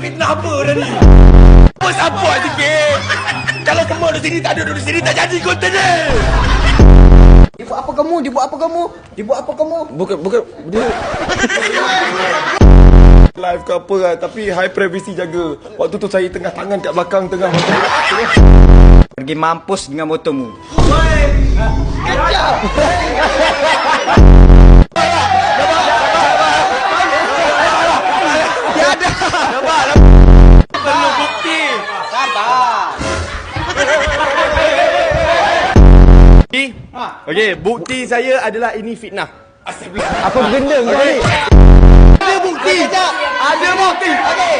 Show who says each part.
Speaker 1: fitnah apa dah ni? Apa support sikit? Kalau semua di sini tak ada di sini tak jadi konten ni.
Speaker 2: Dia buat apa kamu? Dia buat apa kamu? Dia buat apa kamu?
Speaker 1: Bukan dia live ke apa kan, tapi high privacy jaga. Waktu tu saya tengah tangan kat belakang tengah
Speaker 2: Pergi mampus dengan motormu.
Speaker 1: perlu bukti. Okey, bukti saya adalah ini fitnah.
Speaker 2: Apa benda kau ni?
Speaker 1: Ada bukti. Ada bukti.
Speaker 2: Okey.